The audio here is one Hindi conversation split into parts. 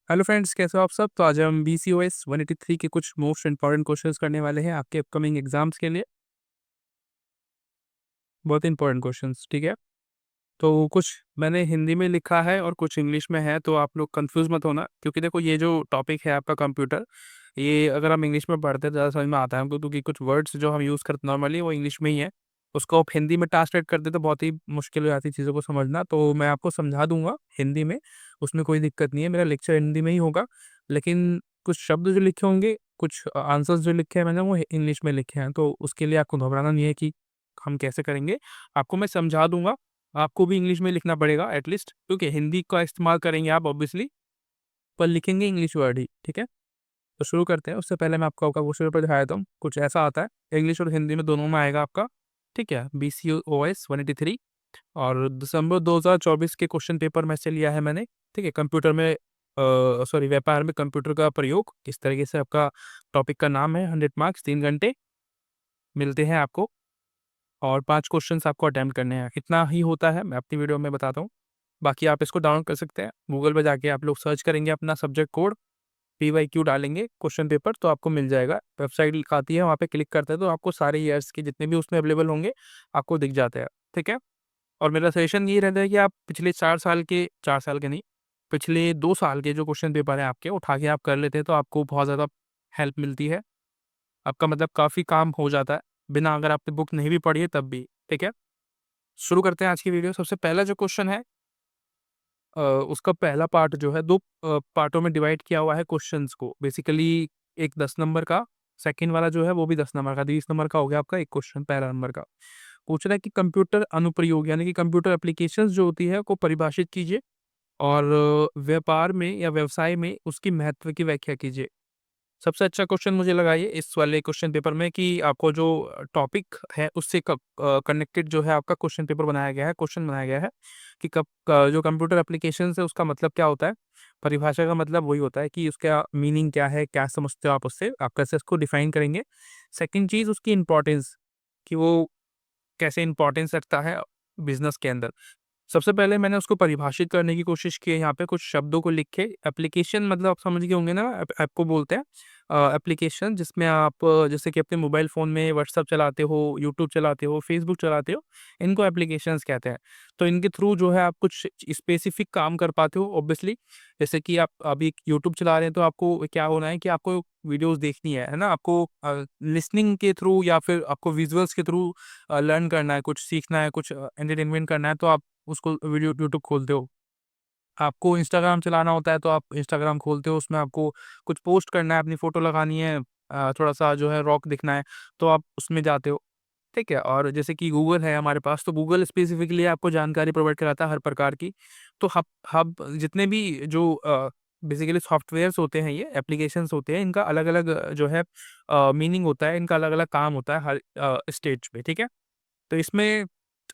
हेलो फ्रेंड्स, कैसे हो आप सब। तो आज हम BCOS 183 के कुछ मोस्ट इंपॉर्टेंट क्वेश्चंस करने वाले हैं आपके अपकमिंग एग्जाम्स के लिए। बहुत इंपॉर्टेंट क्वेश्चंस, ठीक है। तो कुछ मैंने हिंदी में लिखा है और कुछ इंग्लिश में है, तो आप लोग कंफ्यूज मत होना, क्योंकि देखो ये जो टॉपिक है आपका कंप्यूटर, ये अगर हम इंग्लिश में पढ़ते हैं ज़्यादा समझ में आता है हमको, क्योंकि कुछ वर्ड्स जो हम यूज़ करते नॉर्मली वो इंग्लिश में ही है। उसको आप हिंदी में ट्रांसलेट कर दे तो बहुत ही मुश्किल हो जाती है चीज़ों को समझना। तो मैं आपको समझा दूंगा हिंदी में, उसमें कोई दिक्कत नहीं है। मेरा लेक्चर हिंदी में ही होगा, लेकिन कुछ शब्द जो लिखे होंगे, कुछ आंसर्स जो लिखे हैं मैंने वो इंग्लिश में लिखे हैं, तो उसके लिए आपको घबराना नहीं है कि हम कैसे करेंगे। आपको मैं समझा दूंगा। आपको भी इंग्लिश में लिखना पड़ेगा एटलीस्ट, क्योंकि हिंदी का इस्तेमाल करेंगे आप ऑब्वियसली, पर लिखेंगे इंग्लिश वर्ड ही, ठीक है। तो शुरू करते हैं। उससे पहले मैं आपको आपका क्वेश्चन पेपर दिखाया था। कुछ ऐसा आता है, इंग्लिश और हिंदी में दोनों में आएगा आपका, ठीक है। BCOS 183 और दिसंबर 2024 के क्वेश्चन पेपर में से लिया है मैंने, ठीक है। कंप्यूटर में सॉरी, व्यापार में कंप्यूटर का प्रयोग, किस तरीके से आपका टॉपिक का नाम है। 100 मार्क्स, 3 घंटे मिलते हैं आपको, और 5 क्वेश्चंस आपको अटेम्प्ट करने हैं। इतना ही होता है, मैं अपनी वीडियो में बताता हूँ। बाकी आप इसको डाउनलोड कर सकते हैं गूगल पे जाके, आप लोग सर्च करेंगे अपना सब्जेक्ट कोड, PYQ डालेंगे क्वेश्चन पेपर, तो आपको मिल जाएगा। वेबसाइट लिंक आती है, वहाँ पे क्लिक करते हैं तो आपको सारे ईयर्स के जितने भी उसमें अवेलेबल होंगे आपको दिख जाते हैं, ठीक है। और मेरा सजेशन ये रहता है कि आप पिछले 4 साल के नहीं, पिछले 2 साल के जो क्वेश्चन पेपर है आपके, उठा के आप कर लेते हैं तो आपको बहुत ज़्यादा हेल्प मिलती है। आपका मतलब काफ़ी काम हो जाता है, बिना अगर आपने बुक नहीं भी पढ़ी है तब भी, ठीक है। शुरू करते हैं आज की वीडियो। सबसे पहला जो क्वेश्चन है, उसका पहला पार्ट जो है, 2 पार्टों में डिवाइड किया हुआ है क्वेश्चंस को बेसिकली। एक 10 नंबर का, सेकंड वाला जो है वो भी 10 नंबर का, 20 नंबर का हो गया आपका एक क्वेश्चन पहला नंबर का। पूछ रहा है कि कंप्यूटर अनुप्रयोग यानी कि कंप्यूटर एप्लीकेशंस जो होती है को परिभाषित कीजिए, और व्यापार में या व्यवसाय में उसकी महत्व की व्याख्या कीजिए। सबसे अच्छा क्वेश्चन मुझे लगा ये इस वाले क्वेश्चन पेपर में, कि आपको जो टॉपिक है उससे कनेक्टेड जो है आपका क्वेश्चन पेपर बनाया गया है, क्वेश्चन बनाया गया है कि जो कंप्यूटर एप्लीकेशन है उसका मतलब क्या होता है। परिभाषा का मतलब वही होता है कि उसका मीनिंग क्या है, क्या समझते हो आप उससे, आप कैसे इसको डिफाइन करेंगे। सेकेंड चीज़, उसकी इंपॉर्टेंस, कि वो कैसे इंपॉर्टेंस रखता है बिजनेस के अंदर। सबसे पहले मैंने उसको परिभाषित करने की कोशिश की है, यहाँ पे कुछ शब्दों को लिख के। एप्लीकेशन मतलब आप समझ गए होंगे ना, ऐप को बोलते हैं एप्लीकेशन, जिसमें आप जैसे कि अपने मोबाइल फ़ोन में व्हाट्सएप चलाते हो, यूट्यूब चलाते हो, फेसबुक चलाते हो, इनको एप्लीकेशंस कहते हैं। तो इनके थ्रू जो है आप कुछ स्पेसिफिक काम कर पाते हो ऑब्वियसली। जैसे कि आप अभी यूट्यूब चला रहे हैं तो आपको क्या होना है कि आपको वीडियोज़ देखनी है ना? आपको लिसनिंग के थ्रू या फिर आपको विजुअल्स के थ्रू लर्न करना है, कुछ सीखना है, कुछ एंटरटेनमेंट करना है, तो आप उसको वीडियो यूट्यूब खोलते हो। आपको इंस्टाग्राम चलाना होता है तो आप इंस्टाग्राम खोलते हो, उसमें आपको कुछ पोस्ट करना है, अपनी फ़ोटो लगानी है, थोड़ा-सा जो है रॉक दिखना है, तो आप उसमें जाते हो, ठीक है? और जैसे कि गूगल है हमारे पास, तो गूगल स्पेसिफ़िकली आपको जानकारी प्रोवाइड कराता है हर प्रकार की। तो हब हब जितने भी जो बेसिकली सॉफ्टवेयर्स होते हैं, ये एप्लीकेशंस होते हैं, इनका अलग-अलग जो है मीनिंग होता है, इनका अलग-अलग काम होता है हर स्टेज पे, ठीक है? तो इसमें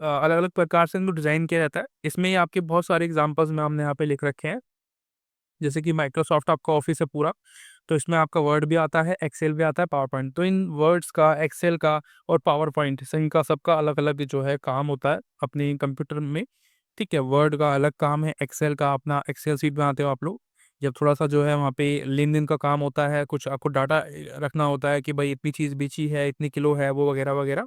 अलग-अलग प्रकार से इनको डिज़ाइन किया जाता है। इसमें ही आपके बहुत सारे एग्ज़ाम्पल्स में हमने यहाँ पे लिख रखे हैं। जैसे कि माइक्रोसॉफ्ट आपका ऑफ़िस है पूरा, तो इसमें आपका वर्ड भी आता है, एक्सेल भी आता है, पावर पॉइंट। तो इन वर्ड्स का, एक्सेल का और पावर पॉइंट से इनका सबका अलग-अलग जो है काम होता है अपने कंप्यूटर में, ठीक है? वर्ड का अलग काम है, एक्सेल का अपना एक्सेल शीट बनाते हो आप लोग। जब थोड़ा-सा जो है वहाँ पे लेन-देन का काम होता है, कुछ आपको डाटा रखना होता है कि भाई इतनी चीज़ बेची है, इतनी किलो है, वो वगैरह-वगैरह।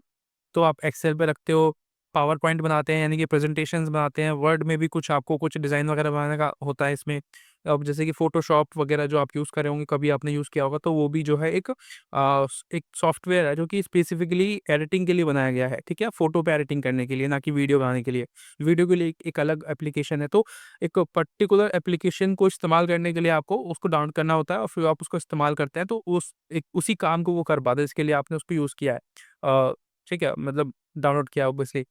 तो आप एक्सेल पे रखते हो, पावर पॉइंट बनाते हैं यानी कि प्रेज़ेंटेशंस बनाते हैं, वर्ड में भी कुछ आपको कुछ डिज़ाइन वगैरह बनाने का होता है इसमें। अब जैसे कि फ़ोटोशॉप वगैरह जो आप यूज़ कर रहे होंगे, कभी आपने यूज़ किया होगा, तो वो भी जो है एक सॉफ्टवेयर है जो कि स्पेसिफ़िकली एडिटिंग के लिए बनाया गया है, ठीक है? फ़ोटो पे एडिटिंग करने के लिए, ना कि वीडियो बनाने के लिए। वीडियो के लिए एक अलग एप्लीकेशन है, तो एक पर्टिकुलर एप्लीकेशन को इस्तेमाल करने के लिए आपको उसको डाउनलोड करना होता है और फिर आप उसको इस्तेमाल करते हैं, तो उसी काम को वो कर पाता है, इसके लिए आपने उसको यूज़ किया है। ठीक है? मतलब डाउनलोड किया ऑब्वियसली।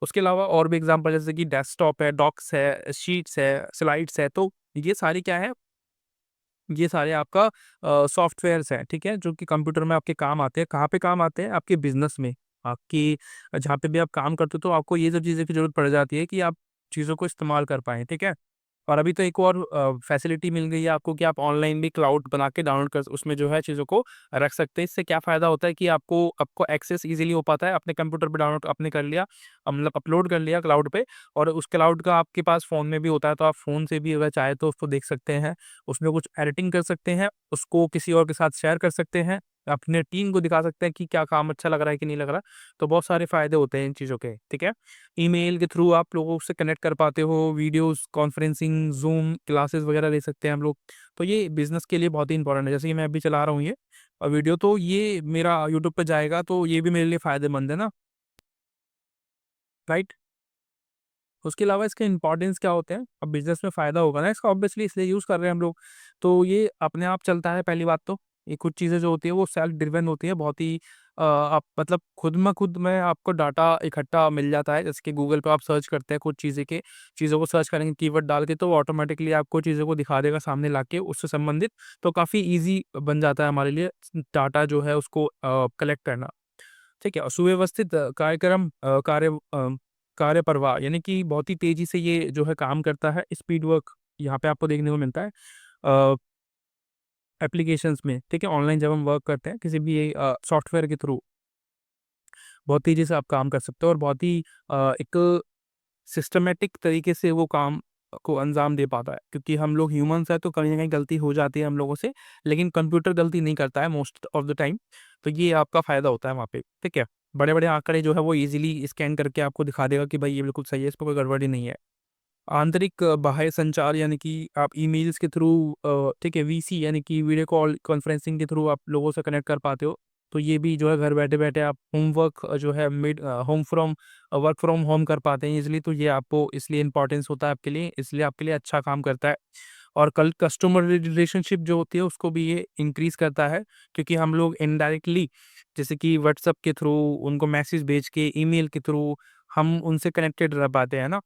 उसके अलावा और भी एग्ज़ाम्पल जैसे कि डेस्कटॉप है, डॉक्स है, शीट्स है, स्लाइड्स है, तो ये सारी क्या है, ये सारे आपका सॉफ्टवेयर्स हैं, ठीक है? जो कि कंप्यूटर में आपके काम आते हैं। कहाँ पे काम आते हैं? आपके बिज़नेस में। आपकी जहाँ पे भी आप काम करते हो तो आपको ये सब चीज़ों की ज़रूरत पड़ जाती है कि आप चीज़ों को इस्तेमाल कर पाएँ, ठीक है? और अभी तो एक और फैसिलिटी मिल गई है आपको कि आप ऑनलाइन भी क्लाउड बना के डाउनलोड कर उसमें जो है चीज़ों को रख सकते हैं। इससे क्या फ़ायदा होता है कि आपको आपको एक्सेस ईज़िली हो पाता है, अपने कंप्यूटर पे डाउनलोड आपने कर लिया, मतलब अपलोड कर लिया क्लाउड पे, और उस क्लाउड का आपके पास फ़ोन में भी होता है, तो आप फ़ोन से भी अगर चाहे तो उसको देख सकते हैं, उसमें कुछ एडिटिंग कर सकते हैं, उसको किसी और के साथ शेयर कर सकते हैं, अपने टीम को दिखा सकते हैं कि क्या काम अच्छा लग रहा है कि नहीं लग रहा। तो बहुत सारे फ़ायदे होते हैं इन चीज़ों के, ठीक है? ईमेल के थ्रू आप लोगों से कनेक्ट कर पाते हो, वीडियोज़, कॉन्फ्रेंसिंग, ज़ूम क्लासेस वगैरह ले सकते हैं हम लोग। तो ये बिज़नेस के लिए बहुत ही इंपॉर्टेंट है। जैसे कि मैं अभी चला रहा हूँ ये वीडियो, तो ये मेरा यूट्यूब पे जाएगा, तो ये भी मेरे लिए फ़ायदेमंद है ना, राइट? उसके अलावा इसके इम्पोर्टेंस क्या होते हैं? अब बिज़नेस में फ़ायदा होगा ना इसका, ऑब्वियसली इसलिए यूज़ कर रहे हैं हम लोग। तो ये अपने आप चलता है पहली बात तो। ये कुछ चीज़ें जो होती है वो सेल्फ ड्रिवन होती है, बहुत ही आप मतलब खुद म खुद में आपको डाटा इकट्ठा मिल जाता है। जैसे कि गूगल पे आप सर्च करते हैं कुछ चीज़ों को सर्च करेंगे कीवर्ड डाल के, तो वो ऑटोमैटिकली आपको चीज़ों को दिखा देगा सामने लाके उससे संबंधित। तो काफ़ी ईज़ी बन जाता है हमारे लिए डाटा जो है उसको कलेक्ट करना। ठीक है? और सुव्यवस्थित कार्य प्रवाह, यानी कि बहुत ही तेज़ी से ये जो है काम करता है, स्पीड वर्क यहाँ पे आपको देखने को मिलता है अ, एप्लीकेशंस में, ठीक है? ऑनलाइन जब हम वर्क करते हैं किसी भी सॉफ्टवेयर के थ्रू, बहुत तेज़ी से आप काम कर सकते हो, और बहुत ही एक सिस्टमैटिक तरीके से वो काम को अंजाम दे पाता है, क्योंकि हम लोग ह्यूमन्स हैं तो कहीं न कहीं गलती हो जाती है हम लोगों से, लेकिन कंप्यूटर गलती नहीं करता है मोस्ट ऑफ द टाइम। तो ये आपका फ़ायदा होता है वहाँ पे, ठीक है? बड़े-बड़े आँकड़े जो है वो ईज़िली स्कैन करके आपको दिखा देगा कि भाई ये बिल्कुल सही है, इसमें कोई गड़बड़ी नहीं है। आंतरिक बाह्य संचार, यानी कि आप ईमेल्स के थ्रू ठीक है, वीसी यानी कि वीडियो कॉल कॉन्फ्रेंसिंग के थ्रू आप लोगों से कनेक्ट कर पाते हो। तो ये भी जो है घर बैठे-बैठे आप होमवर्क जो है वर्क फ्रॉम होम कर पाते हैं ईज़िली, तो ये आपको इसलिए इम्पोर्टेंस होता है आपके लिए, इसलिए आपके लिए अच्छा काम करता है। और कल कस्टमर रिलेशनशिप जो होती है उसको भी ये इंक्रीज़ करता है, क्योंकि हम लोग इनडायरेक्टली जैसे कि व्हाट्सएप के थ्रू उनको मैसेज भेज के, ईमेल के थ्रू हम उनसे कनेक्टेड रह पाते हैं ना।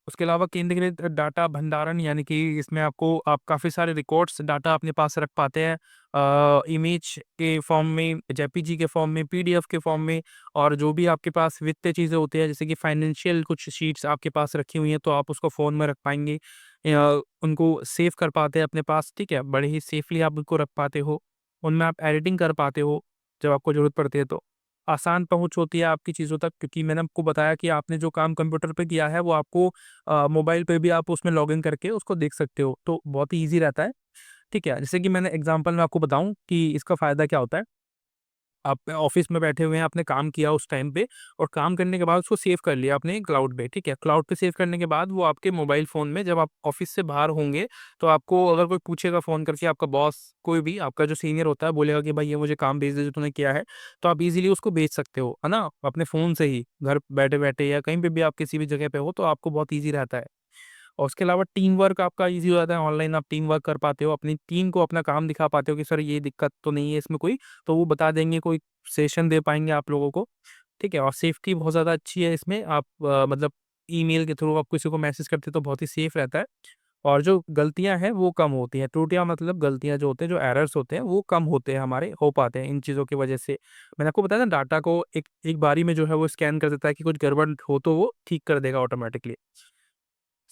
उसके अलावा केंद्रीकृत डाटा भंडारण, यानी कि इसमें आपको आप काफ़ी सारे रिकॉर्ड्स डाटा अपने पास रख पाते हैं इमेज के फॉर्म में, जेपीजी के फॉर्म में, पीडीएफ के फॉर्म में, और जो भी आपके पास वित्तीय चीज़ें होती हैं जैसे कि फाइनेंशियल कुछ शीट्स आपके पास रखी हुई हैं, तो आप उसको फ़ोन में रख पाएँगे, उनको सेव कर पाते हैं अपने पास, ठीक है? बड़े ही सेफ़ली आप उनको रख पाते हो, उनमें आप एडिटिंग कर पाते हो जब आपको ज़रूरत पड़ती है तो। आसान पहुँच होती है आपकी चीज़ों तक, क्योंकि मैंने आपको बताया कि आपने जो काम कंप्यूटर पे किया है वो आपको मोबाइल पे भी आप उसमें लॉगिन करके उसको देख सकते हो, तो बहुत ही ईज़ी रहता है, ठीक है? जैसे कि मैंने एग्ज़ाम्पल में आपको बताऊँ कि इसका फ़ायदा क्या होता है। आप ऑफ़िस में बैठे हुए हैं, आपने काम किया उस टाइम पे, और काम करने के बाद उसको सेव कर लिया आपने क्लाउड पे, ठीक है? क्लाउड पे सेव करने के बाद वो आपके मोबाइल फ़ोन में जब आप ऑफ़िस से बाहर होंगे, तो आपको अगर कोई पूछेगा फ़ोन करके, आपका बॉस, कोई भी आपका जो सीनियर होता है बोलेगा कि भाई ये मुझे काम भेज दे जो तूने किया है, तो आप ईज़िली उसको भेज सकते हो, है ना? अपने फ़ोन से ही, घर बैठे-बैठे या कहीं पे भी आप किसी भी जगह पे हो, तो आपको बहुत ईज़ी रहता है। और उसके अलावा टीम वर्क आपका ईज़ी हो जाता है, ऑनलाइन आप टीम वर्क कर पाते हो, अपनी टीम को अपना काम दिखा पाते हो कि सर ये दिक्कत तो नहीं है इसमें कोई, तो वो बता देंगे, कोई सेशन दे पाएँगे आप लोगों को, ठीक है? और सेफ्टी बहुत ज़्यादा अच्छी है इसमें, आप मतलब ईमेल के थ्रू आप किसी को मैसेज करते हो तो बहुत ही सेफ रहता है, और जो गलतियाँ हैं वो कम होती हैं, त्रुटियाँ मतलब गलतियाँ जो होते हैं, जो एरर्स होते हैं वो कम होते हैं हमारे, हो पाते हैं इन चीज़ों की वजह से। मैंने आपको बताया ना डाटा को एक एक बारी में जो है वो स्कैन कर देता है कि कुछ गड़बड़ हो तो वो ठीक कर देगा ऑटोमैटिकली।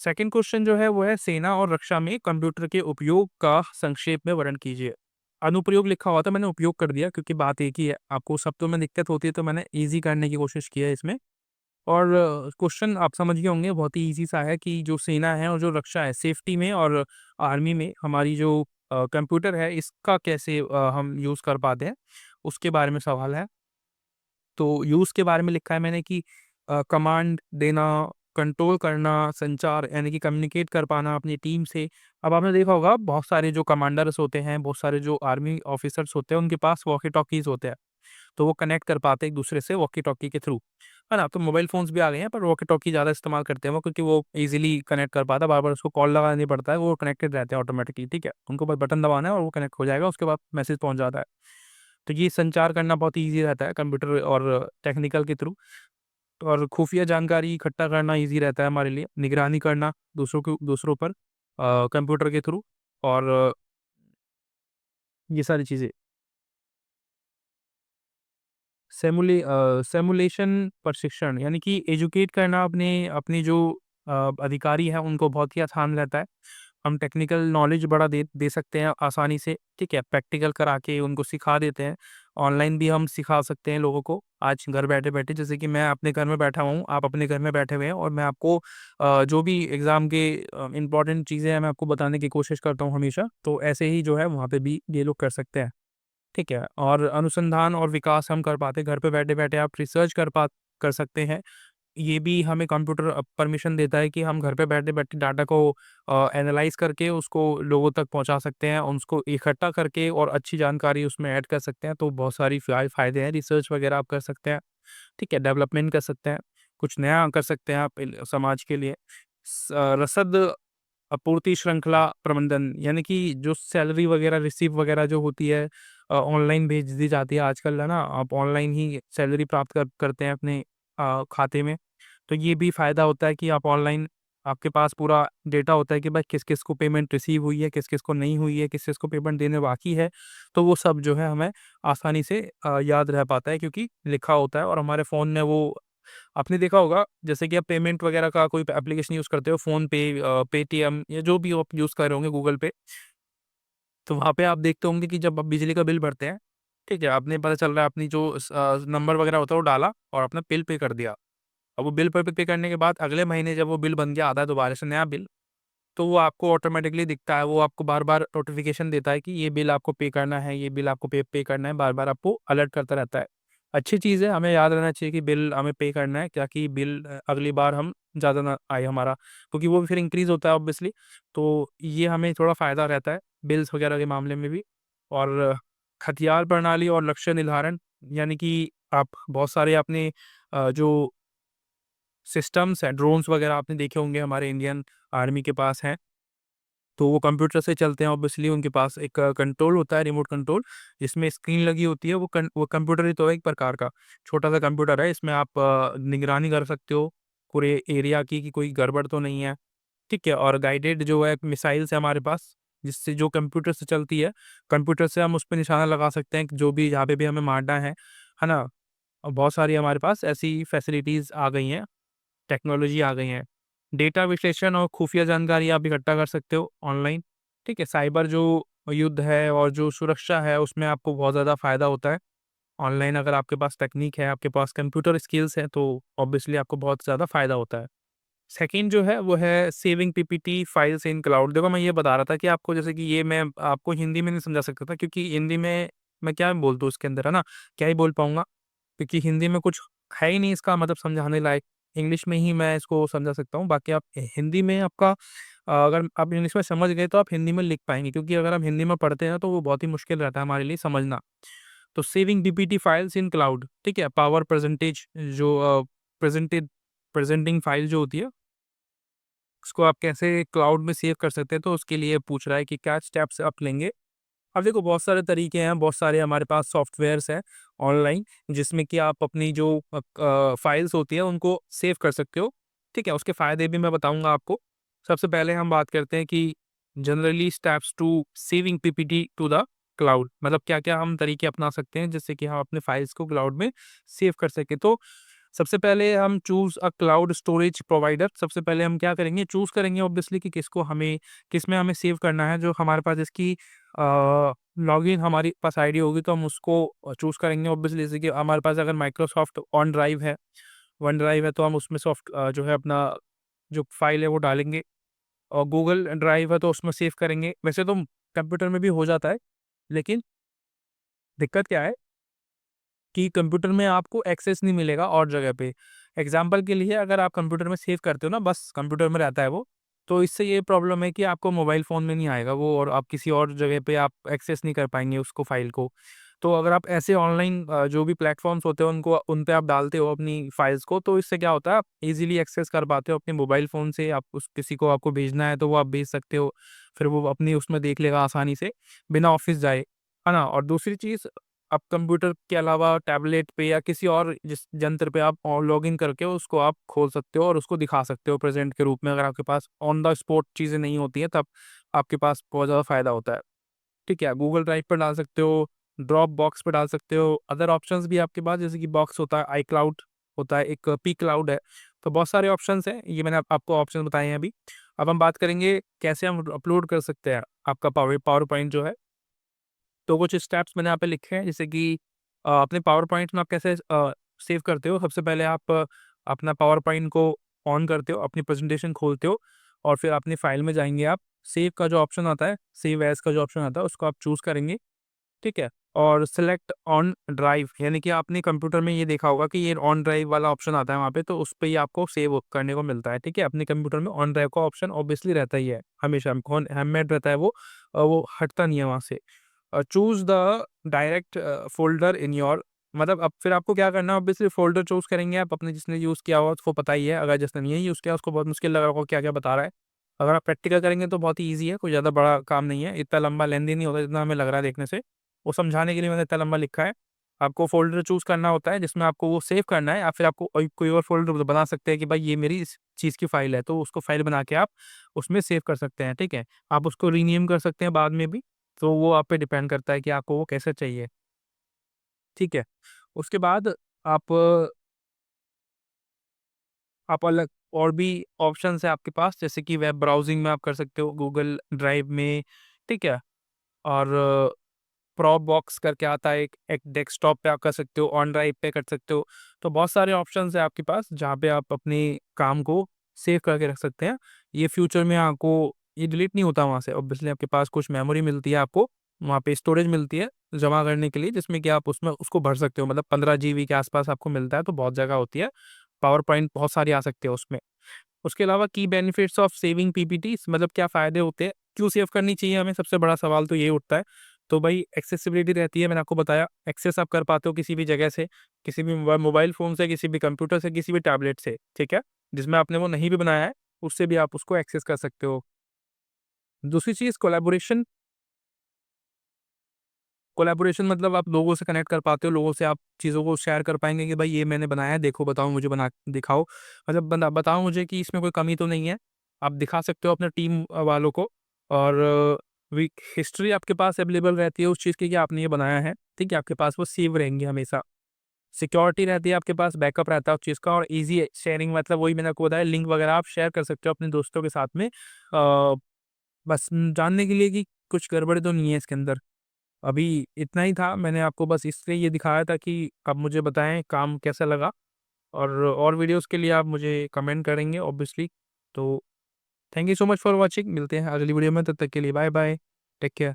सेकंड क्वेश्चन जो है वो है सेना और रक्षा में कंप्यूटर के उपयोग का संक्षेप में वर्णन कीजिए। अनुप्रयोग लिखा हुआ था, मैंने उपयोग कर दिया क्योंकि बात एक ही है। आपको शब्दों में दिक्कत होती है तो मैंने ईज़ी करने की कोशिश की है इसमें। और क्वेश्चन आप समझ गए होंगे, बहुत ही ईज़ी सा है कि जो सेना है और जो रक्षा है, सेफ्टी में और आर्मी में हमारी जो कंप्यूटर है इसका कैसे हम यूज़ कर पाते हैं, उसके बारे में सवाल है। तो यूज़ के बारे में लिखा है मैंने कि कमांड देना, कंट्रोल करना, संचार यानी कि कम्युनिकेट कर पाना अपनी टीम से। अब आपने देखा होगा बहुत सारे जो कमांडर्स होते हैं, बहुत सारे जो आर्मी ऑफिसर्स होते हैं, उनके पास वॉकी-टॉकीज़ होते हैं। तो वो कनेक्ट कर पाते हैं एक-दूसरे से वॉकी-टॉकी के थ्रू, है ना? तो मोबाइल फ़ोन्स भी आ गए हैं पर वॉकी-टॉकी ज़्यादा इस्तेमाल करते हैं वो, क्योंकि वो ईज़िली कनेक्ट कर पाता है, बार-बार उसको कॉल लगाना नहीं पड़ता है, वो कनेक्टेड रहते हैं ऑटोमैटिकली, ठीक है? उनको बस बटन दबाना है और वो कनेक्ट हो जाएगा, उसके बाद मैसेज पहुँच जाता है। तो ये संचार करना बहुत ईज़ी रहता है कंप्यूटर और टेक्निकल के थ्रू, और खुफिया जानकारी इकट्ठा करना ईज़ी रहता है हमारे लिए, निगरानी करना दूसरों पर कंप्यूटर के थ्रू, और ये सारी चीज़ें। सिमुलेशन प्रशिक्षण यानी कि एजुकेट करना अपनी जो अधिकारी हैं उनको बहुत ही आसान रहता है। हम टेक्निकल नॉलेज बड़ा दे दे सकते हैं आसानी से, ठीक है? प्रैक्टिकल करा के उनको सिखा देते हैं। ऑनलाइन भी हम सिखा सकते हैं लोगों को आज घर बैठे-बैठे, जैसे कि मैं अपने घर में बैठा हुआ हूँ, आप अपने घर में बैठे हुए हैं और मैं आपको जो भी एग्ज़ाम के इम्पोर्टेंट चीज़ें हैं मैं आपको बताने की कोशिश करता हूँ हमेशा। तो ऐसे ही जो है वहाँ पे भी ये लोग कर सकते हैं। ठीक है? और अनुसंधान और विकास हम कर पाते हैं, घर पे बैठे-बैठे आप रिसर्च कर सकते हैं। ये भी हमें कंप्यूटर परमिशन देता है कि हम घर पे बैठे-बैठे डाटा को एनालाइज़ करके उसको लोगों तक पहुँचा सकते हैं, उसको इकट्ठा करके और अच्छी जानकारी उसमें ऐड कर सकते हैं। तो बहुत सारी फ़ायदे हैं, रिसर्च वगैरह आप कर सकते हैं, ठीक है? डेवलपमेंट कर सकते हैं, कुछ नया कर सकते हैं आप समाज के लिए। रसद आपूर्ति श्रृंखला प्रबंधन, यानी कि जो सैलरी वगैरह रिसीव वगैरह जो होती है ऑनलाइन भेज दी जाती है आजकल, है ना? आप ऑनलाइन ही सैलरी प्राप्त करते हैं अपने खाते में। तो ये भी फ़ायदा होता है कि आप ऑनलाइन, आपके पास पूरा डेटा होता है कि भाई किस-किस को पेमेंट रिसीव हुई है, किस-किस को नहीं हुई है, किस-किस को पेमेंट देने बाकी है। तो वो सब जो है हमें आसानी से याद रह पाता है क्योंकि लिखा होता है और हमारे फ़ोन में वो, आपने देखा होगा जैसे कि आप पेमेंट वगैरह का कोई एप्लीकेशन यूज़ करते हो, फ़ोनपे पेटीएम या जो भी आप यूज़ कर रहे होंगे, गूगल पे, तो वहाँ पे आप देखते होंगे कि जब आप बिजली का बिल भरते हैं, ठीक है? आपने पता चल रहा है अपनी जो नंबर वगैरह होता है वो डाला और अपना बिल पे कर दिया। अब वो बिल पे करने के बाद अगले महीने जब वो बिल बन गया आता है दोबारा से नया बिल, तो वो आपको ऑटोमैटिकली दिखता है, वो आपको बार-बार नोटिफ़िकेशन देता है कि ये बिल आपको पे करना है, ये बिल आपको पे पे करना है, बार-बार आपको अलर्ट करता रहता है। अच्छी चीज़ है, हमें याद रहना चाहिए कि बिल हमें पे करना है ताकि बिल अगली बार हम ज़्यादा ना आए हमारा, क्योंकि वो फिर इंक्रीज़ होता है ऑब्वियसली। तो ये हमें थोड़ा फ़ायदा रहता है, बिल्स वगैरह के मामले में भी। और हथियार प्रणाली और लक्ष्य निर्धारण, यानी कि आप बहुत सारे अपने जो सिस्टम्स हैं, ड्रोन्स वगैरह आपने देखे होंगे हमारे इंडियन आर्मी के पास हैं। तो वो कंप्यूटर से चलते हैं ऑब्वियसली, उनके पास एक कंट्रोल होता है, रिमोट कंट्रोल, जिसमें स्क्रीन लगी होती है, वो कंप्यूटर ही तो है एक प्रकार का, छोटा-सा कंप्यूटर है, इसमें आप निगरानी कर सकते हो पूरे एरिया की कि कोई गड़बड़ तो नहीं है, ठीक है? और गाइडेड जो है मिसाइल्स है हमारे पास, जिससे जो कंप्यूटर से चलती है, कंप्यूटर से हम उस पे निशाना लगा सकते हैं कि जो भी जहाँ पे भी हमें मारना है ना? और बहुत सारी हमारे पास ऐसी फैसिलिटीज़ आ गई हैं। टेक्नोलॉजी आ गई है। डेटा विश्लेषण और खुफिया जानकारी आप इकट्ठा कर सकते हो ऑनलाइन, ठीक है? साइबर जो युद्ध है और जो सुरक्षा है, उसमें आपको बहुत ज़्यादा फ़ायदा होता है। ऑनलाइन अगर आपके पास टेक्नीक है, आपके पास कंप्यूटर स्किल्स हैं, तो ऑब्वियसली आपको बहुत ज़्यादा फ़ायदा होता है। सेकंड जो है, वो है saving PPT files in cloud. देखो, मैं ये बता रहा था कि आपको, जैसे कि ये मैं आपको हिंदी में नहीं समझा सकता था क्योंकि हिंदी में मैं क्या बोल दूँ उसके अंदर, है ना? क्या ही बोल पाऊँगा? क्योंकि हिंदी में कुछ है ही नहीं इसका मतलब समझाने लायक। इंग्लिश में ही मैं इसको समझा सकता हूँ। बाकी आप हिंदी में आपका अगर आप इंग्लिश में समझ गए तो आप हिंदी में लिख पाएँगे, क्योंकि अगर हम हिंदी में पढ़ते हैं तो वो बहुत ही मुश्किल रहता है हमारे लिए समझना। तो saving DPT files in cloud, ठीक है? पावर परसेंटेज जो प्रेजेंटेड प्रेजेंटिंग फाइल जो होती है, उसको आप कैसे क्लाउड में सेव कर सकते हैं, तो उसके लिए पूछ रहा है कि क्या स्टेप्स आप लेंगे? अब देखो, बहुत सारे तरीके हैं, बहुत सारे हमारे पास सॉफ्टवेयर्स हैं ऑनलाइन, जिसमें कि आप अपनी जो फाइल्स होती हैं उनको सेव कर सकते हो, ठीक है? उसके फ़ायदे भी मैं बताऊँगा आपको। सबसे पहले हम बात करते हैं कि generally steps to saving PPT to the cloud, मतलब क्या-क्या हम तरीके अपना सकते हैं जिससे कि हम अपने फाइल्स को क्लाउड में सेव कर सकें। तो सबसे पहले हम choose a cloud storage provider, सबसे पहले हम क्या करेंगे, चूज़ करेंगे ऑब्वियसली कि किसमें हमें सेव करना है, जो हमारे पास इसकी लॉगिन हमारी पास आईडी होगी तो हम उसको चूज़ करेंगे ऑब्वियसली। जैसे कि हमारे पास अगर माइक्रोसॉफ्ट वन ड्राइव है तो हम उसमें जो है अपना जो फ़ाइल है वो डालेंगे, और गूगल ड्राइव है तो उसमें सेव करेंगे। वैसे तो कंप्यूटर में भी हो जाता है, लेकिन दिक्कत क्या है कि कंप्यूटर में आपको एक्सेस नहीं मिलेगा और जगह पे। एग्ज़ाम्पल के लिए, अगर आप कंप्यूटर में सेव करते हो ना, बस कंप्यूटर में रहता है वो, तो इससे ये प्रॉब्लम है कि आपको मोबाइल फ़ोन में नहीं आएगा वो, और आप किसी और जगह पे आप एक्सेस नहीं कर पाएँगे उसको, फ़ाइल को। तो अगर आप ऐसे ऑनलाइन जो भी प्लेटफ़ॉर्म्स होते हैं उनको उन पे आप डालते हो अपनी फ़ाइल्स को, तो इससे क्या होता है, आप ईज़िली एक्सेस कर पाते हो अपने मोबाइल फ़ोन से। आप उस किसी को आपको भेजना है तो वो आप भेज सकते हो। फिर वो अपनी उसमें देख लेगा आसानी से, बिना ऑफ़िस जाए, है ना? और दूसरी चीज़, आप कंप्यूटर के अलावा टैबलेट पे या किसी और जिस यंत्र पे आप लॉगिन करके उसको आप खोल सकते हो और उसको दिखा सकते हो प्रेज़ेंट के रूप में। अगर आपके पास ऑन द स्पॉट चीज़ें नहीं होती हैं, तब आपके पास बहुत ज़्यादा फ़ायदा होता है। ठीक है? गूगल ड्राइव पे डाल सकते हो, ड्रॉप बॉक्स पे डाल सकते हो, अदर ऑप्शंस भी आपके पास, जैसे कि बॉक्स होता है, आई क्लाउड होता है, एक पी क्लाउड है, तो बहुत सारे ऑप्शंस हैं, ये मैंने आपको ऑप्शन बताए हैं अभी। अब हम बात करेंगे कैसे हम अपलोड कर सकते हैं आपका पावर पावर पॉइंट जो है। तो कुछ स्टेप्स मैंने यहाँ पे लिखे हैं, जैसे कि अपने पावर पॉइंट में आप कैसे सेव करते हो। सबसे पहले आप अपना पावर पॉइंट को ऑन करते हो, अपनी प्रेजेंटेशन खोलते हो और फिर अपनी फाइल में जाएंगे आप। सेव का जो ऑप्शन आता है, सेव एज का जो ऑप्शन आता है, उसको आप चूज़ करेंगे, ठीक है? और सिलेक्ट ऑन ड्राइव, यानी कि आपने कंप्यूटर में ये देखा होगा कि ये ऑन ड्राइव वाला ऑप्शन आता है वहाँ पे, तो उस पे ही आपको सेव करने को मिलता है, ठीक है? अपने कंप्यूटर में ऑन ड्राइव का ऑप्शन ऑब्वियसली रहता ही है, हमेशा हैममेड रहता है वो हटता नहीं है वहाँ से। Choose the direct folder in your, मतलब अब फिर आपको क्या करना है, ऑब्वियसली फ़ोल्डर चूज़ करेंगे आप अपने, जिसने यूज़ किया हुआ उसको पता ही है, अगर जिसने नहीं यूज़ किया उसको बहुत मुश्किल लग रहा होगा क्या-क्या बता रहा है। अगर आप प्रैक्टिकल करेंगे तो बहुत ही ईज़ी है, कोई ज़्यादा बड़ा काम नहीं है, इतना लंबा लेंथी नहीं होता जितना हमें लग रहा है देखने से। वो समझाने के लिए मैंने इतना लंबा लिखा है। आपको फ़ोल्डर चूज़ करना होता है जिसमें आपको वो सेव करना है, या फिर आपको कोई और फ़ोल्डर बना सकते हैं कि भाई ये मेरी इस चीज़ की फ़ाइल है, तो उसको फ़ाइल बना के आप उसमें सेव कर सकते हैं, ठीक है? आप उसको रीनेम कर सकते हैं बाद में भी, तो वो आप पे डिपेंड करता है कि आपको वो कैसे चाहिए, ठीक है? उसके बाद आप अलग और भी ऑप्शंस है आपके पास, जैसे कि वेब ब्राउज़िंग में आप कर सकते हो, गूगल ड्राइव में, ठीक है? और प्रॉप बॉक्स करके आता है एक एक डेस्कटॉप पे आप कर सकते हो, ऑन ड्राइव पे कर सकते हो। तो बहुत सारे ऑप्शंस हैं आपके पास जहाँ पे आप अपने काम को सेव करके रख सकते हैं। ये फ्यूचर में आपको ये डिलीट नहीं होता वहाँ से, ऑब्वियसली आपके पास कुछ मेमोरी मिलती है आपको, वहाँ पे स्टोरेज मिलती है जमा करने के लिए, जिसमें कि आप उसमें उसको भर सकते हो, मतलब 15 जीबी के आसपास आपको मिलता है, तो बहुत जगह होती है। पावर पॉइंट बहुत सारी आ सकती है उसमें। उसके अलावा key benefits of saving PPTs, मतलब क्या फ़ायदे होते हैं? क्यों सेव करनी चाहिए हमें? सबसे बड़ा सवाल तो ये उठता है। तो भाई एक्सेसिबिलिटी रहती है, मैंने आपको बताया, एक्सेस आप कर पाते हो किसी भी जगह से, किसी भी मोबाइल फ़ोन से, किसी भी कंप्यूटर से, किसी भी टैबलेट से, ठीक है? जिसमें आपने वो नहीं भी बनाया है, उससे भी आप उसको एक्सेस कर सकते हो। दूसरी चीज़ कोलैबोरेशन, कोलैबोरेशन मतलब आप लोगों से कनेक्ट कर पाते हो, लोगों से आप चीज़ों को शेयर कर पाएँगे कि भाई ये मैंने बनाया है, देखो बताओ मुझे बना के दिखाओ। मतलब बताओ मुझे कि इसमें कोई कमी तो नहीं है। आप दिखा सकते हो अपने टीम वालों को, और वीक हिस्ट्री आपके पास अवेलेबल रहती है उस चीज़ की कि आपने ये बनाया है, ठीक है? आपके पास वो सेव रहेंगी हमेशा। सिक्योरिटी रहती है आपके पास, बैकअप रहता है उस चीज़ का, और ईज़ी शेयरिंग, मतलब वही मैंने आपको बताया, लिंक वगैरह आप शेयर कर सकते हो अपने दोस्तों के साथ में। बस जानने के लिए कि कुछ गड़बड़ तो नहीं है इसके अंदर। अभी इतना ही था, मैंने आपको बस इसलिए ये दिखाया था कि आप मुझे बताएँ काम कैसा लगा, और वीडियोज़ के लिए आप मुझे कमेंट करेंगे ऑब्वियसली। तो thank you so much for watching, मिलते हैं अगली वीडियो में, तब तक के लिए बाय बाय, टेक केयर।